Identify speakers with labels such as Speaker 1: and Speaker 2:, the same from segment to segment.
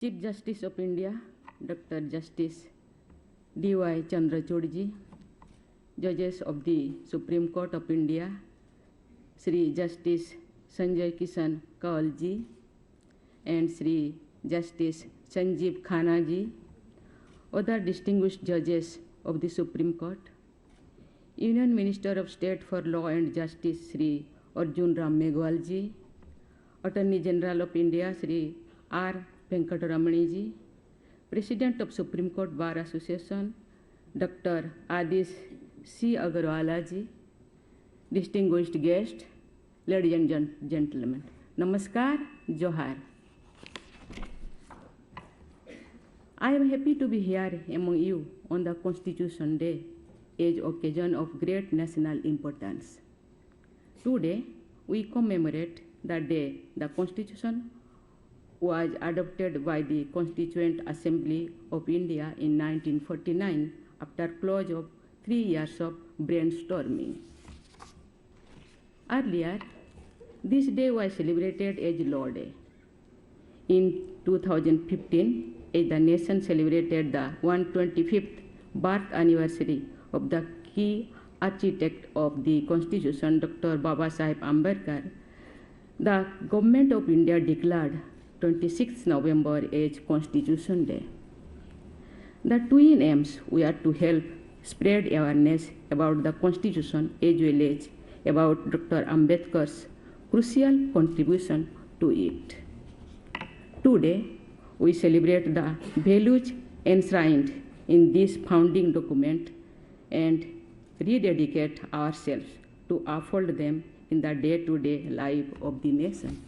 Speaker 1: Chief Justice of India, Dr. Justice D.Y. Chandrachud ji, Judges of the Supreme Court of India, Sri Justice Sanjay Kishan Kaul ji, and Sri Justice Sanjeev Khanna ji, other distinguished judges of the Supreme Court, Union Minister of State for Law and Justice Sri Arjun Ram Meghwal ji, Attorney General of India Sri R. Venkataramani ji, President of Supreme Court Bar Association Dr. Adish C. Agarwala ji, distinguished guests, ladies and gentlemen, Namaskar, Johar. I am happy to be here among you on the Constitution Day, an occasion of great national importance. Today, we commemorate the day the Constitution was adopted by the Constituent Assembly of India in 1949 after close of 3 years of brainstorming. Earlier, this day was celebrated as Law Day. In 2015, as the nation celebrated the 125th birth anniversary of the key architect of the Constitution, Dr. Babasaheb Ambedkar, the Government of India declared 26 November as Constitution Day. The twin aims were to help spread awareness about the Constitution as well as about Dr. Ambedkar's crucial contribution to it. Today, we celebrate the values enshrined in this founding document and rededicate ourselves to uphold them in the day-to-day life of the nation.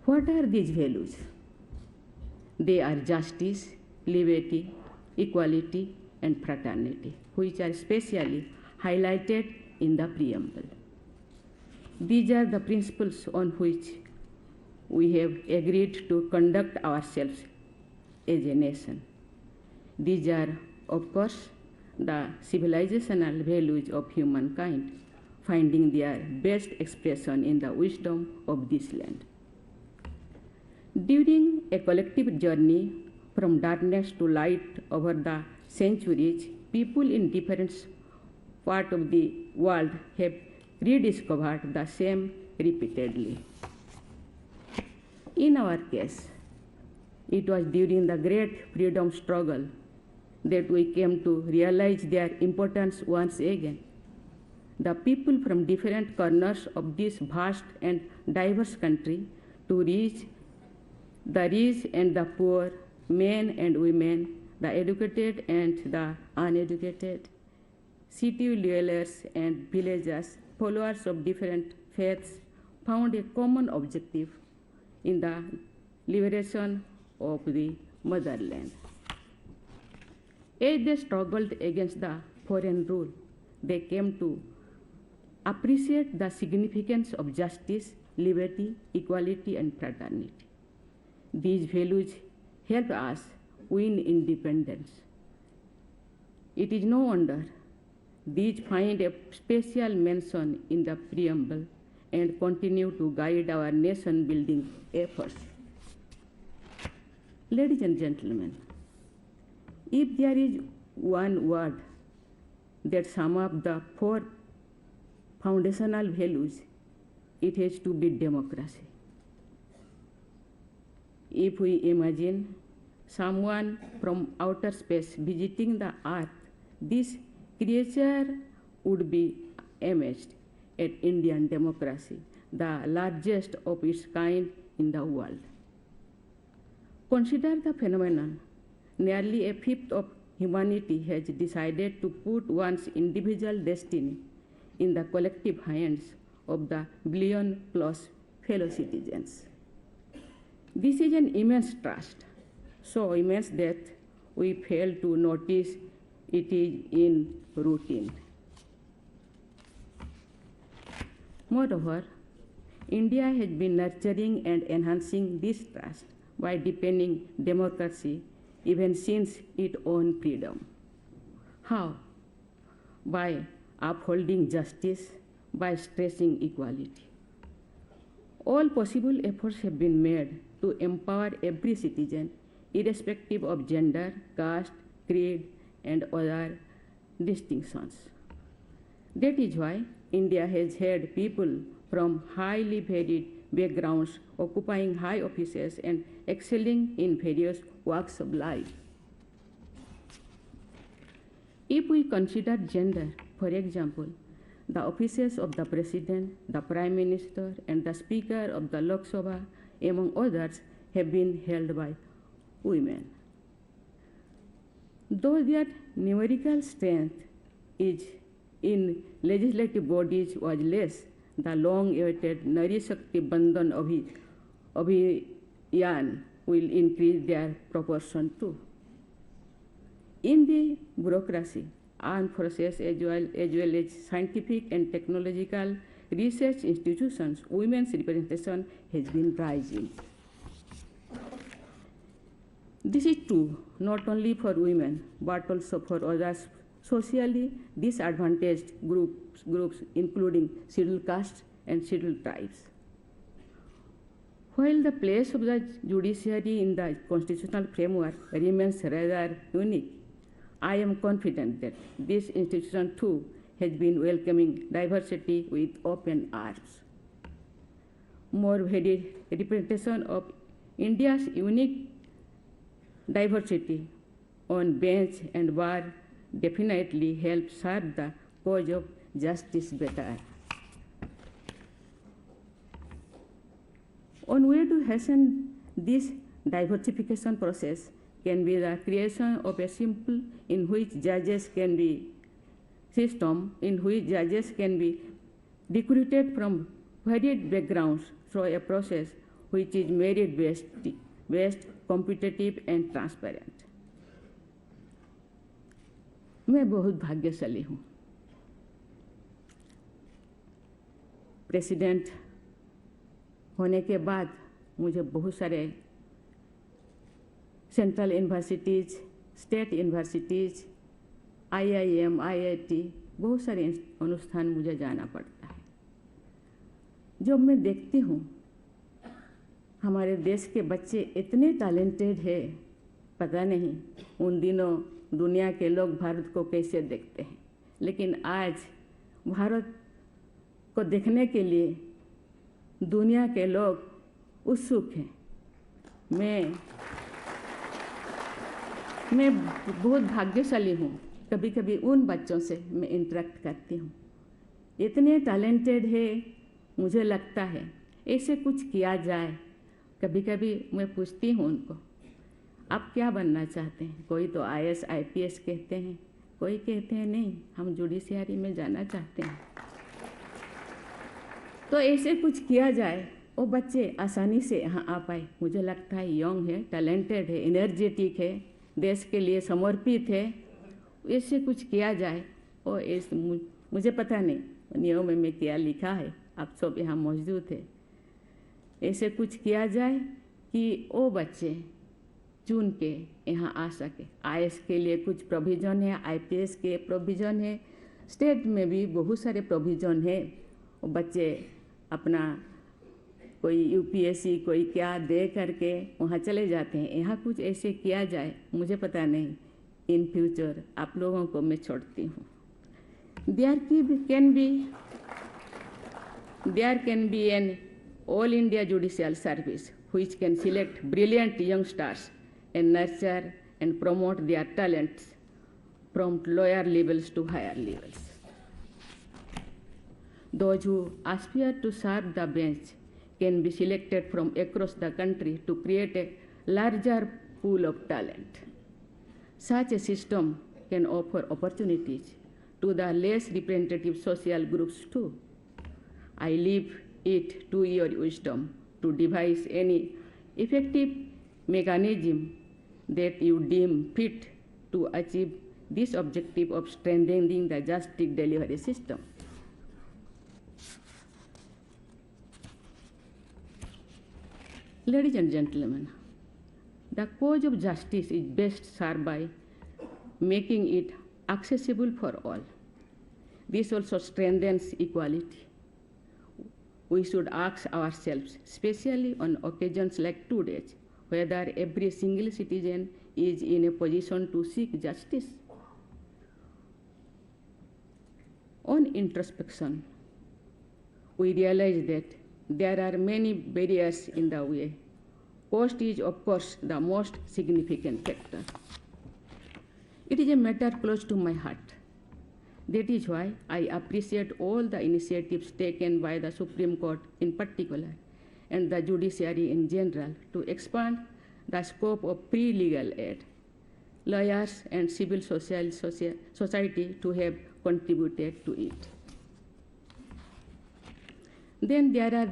Speaker 1: What are these values? They are justice, liberty, equality, and fraternity, which are specially highlighted in the preamble. These are the principles on which we have agreed to conduct ourselves as a nation. These are, of course, the civilizational values of humankind, finding their best expression in the wisdom of this land. During a collective journey from darkness to light over the centuries, people in different parts of the world have rediscovered the same repeatedly. In our case, it was during the great freedom struggle that we came to realize their importance once again. The people from different corners of this vast and diverse country, to reach the rich and the poor, men and women, the educated and the uneducated, city dwellers and villagers, followers of different faiths, found a common objective in the liberation of the motherland. As they struggled against the foreign rule, they came to appreciate the significance of justice, liberty, equality, and fraternity. These values help us win independence. It is no wonder these find a special mention in the preamble and continue to guide our nation-building efforts. Ladies and gentlemen, if there is one word that sums up the 4 foundational values, it has to be democracy. If we imagine someone from outer space visiting the earth, this creature would be amazed at Indian democracy, the largest of its kind in the world. Consider the phenomenon. Nearly a fifth of humanity has decided to put one's individual destiny in the collective hands of the billion-plus fellow citizens. This is an immense trust, so immense that we fail to notice it is in routine. Moreover, India has been nurturing and enhancing this trust by deepening democracy even since its own freedom. How? By upholding justice, by stressing equality. All possible efforts have been made to empower every citizen, irrespective of gender, caste, creed, and other distinctions. That is why India has had people from highly varied backgrounds occupying high offices and excelling in various walks of life. If we consider gender, for example, the offices of the President, the Prime Minister, and the Speaker of the Lok Sabha, among others, have been held by women. Though their numerical strength is in legislative bodies was less, the long-awaited Nari Shakti Bandhan Abhiyan will increase their proportion too. In the bureaucracy, armed forces as well as scientific and technological research institutions, women's representation has been rising. This is true not only for women, but also for others socially disadvantaged groups including scheduled castes and scheduled tribes. While the place of the judiciary in the constitutional framework remains rather unique, I am confident that this institution too has been welcoming diversity with open arms. More varied representation of India's unique diversity on bench and bar definitely helps serve the cause of justice better. One way to hasten this diversification process can be the creation of a system in which judges can be recruited from varied backgrounds through a process which is merit-based, competitive and transparent. मैं बहुत भाग्यशाली हूँ। President होने के बाद मुझे बहुत सारे central universities, state universities, IIM, IIT, बहुत सारे अनुष्ठान मुझे जाना पड़ता है। जब मैं देखती हूँ हमारे देश के बच्चे इतने टैलेंटेड हैं, पता नहीं उन दिनों दुनिया के लोग भारत को कैसे देखते हैं, लेकिन आज भारत को देखने के लिए दुनिया के लोग उत्सुक हैं। मैं बहुत भाग्यशाली हूँ। कभी कभी उन बच्चों से मैं इंटरेक्ट करती हूँ, इतने टैलेंटेड है, मुझे लगता है ऐसे कुछ किया जाए। कभी कभी मैं पूछती हूँ उनको, आप क्या बनना चाहते हैं? कोई तो IAS IPS कहते हैं, कोई कहते हैं नहीं हम जुडिशियरी में जाना चाहते हैं। तो ऐसे कुछ किया जाए, वो बच्चे आसानी से यहाँ आ पाए। मुझे लगता है यंग है, टैलेंटेड है, एनर्जेटिक है, देश के लिए समर्पित है। ऐसे कुछ किया जाए और ऐसे मुझे पता नहीं नियम में क्या लिखा है, आप सब यहाँ मौजूद है। ऐसे कुछ किया जाए कि वो बच्चे चुन के यहाँ आ सके। IAS के लिए कुछ प्रोविज़न है, IPS के प्रोविज़न है, स्टेट में भी बहुत सारे प्रोविज़न है। वो बच्चे अपना कोई UPSC कोई क्या दे करके वहाँ चले जाते हैं। यहाँ कुछ ऐसे किया जाए, मुझे पता नहीं, इन फ्यूचर आप लोगों को मैं छोड़ती हूँ। There can be an all India judicial service which can select brilliant youngsters and nurture and promote their talents from lower levels to higher levels. Those who aspire to serve the bench can be selected from across the country to create a larger pool of talent. Such a system can offer opportunities to the less representative social groups too. I leave it to your wisdom to devise any effective mechanism that you deem fit to achieve this objective of strengthening the justice delivery system. Ladies and gentlemen, the cause of justice is best served by making it accessible for all. This also strengthens equality. We should ask ourselves, especially on occasions like today's, whether every single citizen is in a position to seek justice. On introspection, we realize that there are many barriers in the way. Cost is, of course, the most significant factor. It is a matter close to my heart. That is why I appreciate all the initiatives taken by the Supreme Court in particular and the judiciary in general to expand the scope of pre-legal aid. Lawyers and civil society to have contributed to it. Then there are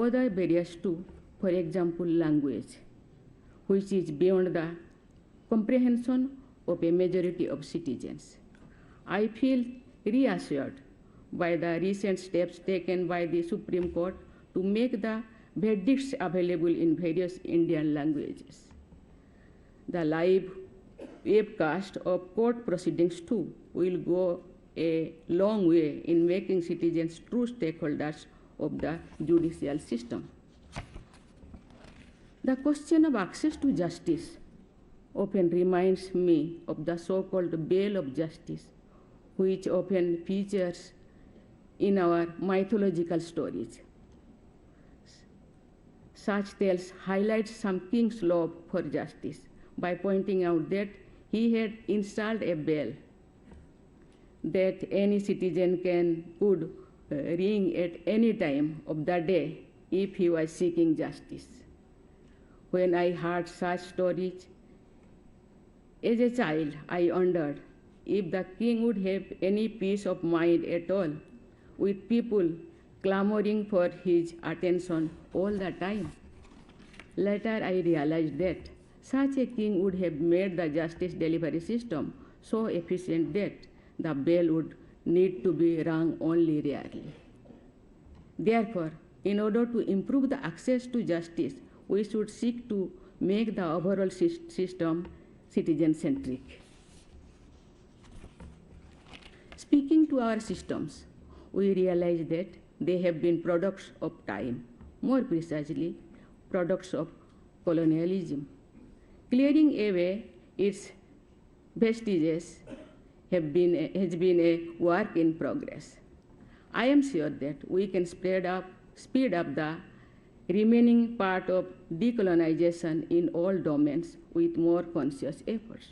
Speaker 1: other barriers too, for example, language, which is beyond the comprehension of a majority of citizens. I feel reassured by the recent steps taken by the Supreme Court to make the verdicts available in various Indian languages. The live webcast of court proceedings too will go a long way in making citizens true stakeholders of the judicial system. The question of access to justice often reminds me of the so-called veil of justice, which often features in our mythological stories. Such tales highlight some king's love for justice by pointing out that he had installed a bell that any citizen could ring at any time of the day if he was seeking justice. When I heard such stories, as a child, I wondered if the king would have any peace of mind at all, with people clamoring for his attention all the time. Later, I realized that such a king would have made the justice delivery system so efficient that the bell would need to be rung only rarely. Therefore, in order to improve the access to justice, we should seek to make the overall system citizen-centric. Speaking to our systems, we realize that they have been products of time, more precisely, products of colonialism. Clearing away its vestiges has been a work in progress. I am sure that we can speed up the remaining part of decolonization in all domains with more conscious efforts.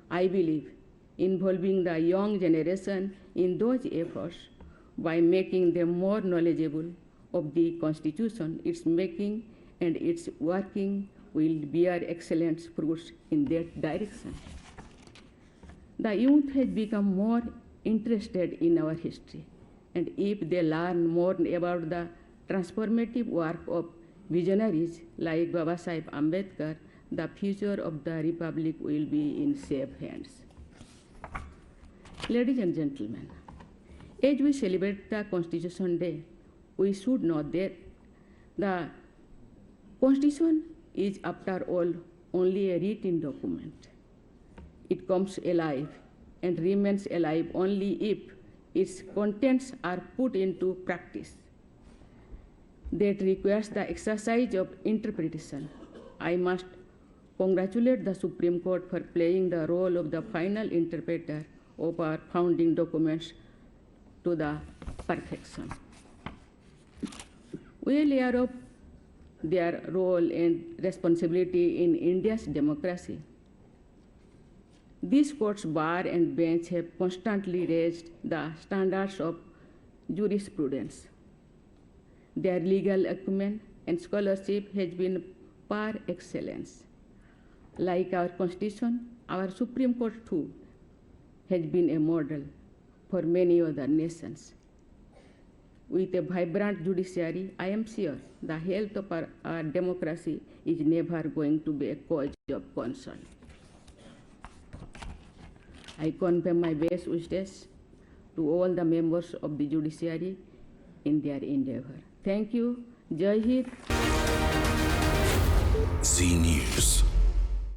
Speaker 1: I believe involving the young generation in those efforts by making them more knowledgeable of the Constitution, its making, and its working will bear excellent fruits in that direction. The youth has become more interested in our history, and if they learn more about the transformative work of visionaries like Babasaheb Ambedkar, the future of the Republic will be in safe hands. Ladies and gentlemen, as we celebrate the Constitution Day, we should know that the Constitution is, after all, only a written document. It comes alive and remains alive only if its contents are put into practice. That requires the exercise of interpretation. I must congratulate the Supreme Court for playing the role of the final interpreter of our founding documents to the perfection. We are aware of their role and responsibility in India's democracy. These courts, bar and bench have constantly raised the standards of jurisprudence. Their legal acumen and scholarship has been par excellence. Like our Constitution, our Supreme Court too has been a model for many other nations. With a vibrant judiciary, I am sure the health of our democracy is never going to be a cause of concern. I convey my best wishes to all the members of the judiciary in their endeavor. Thank you. Jai Hind.
Speaker 2: Z News.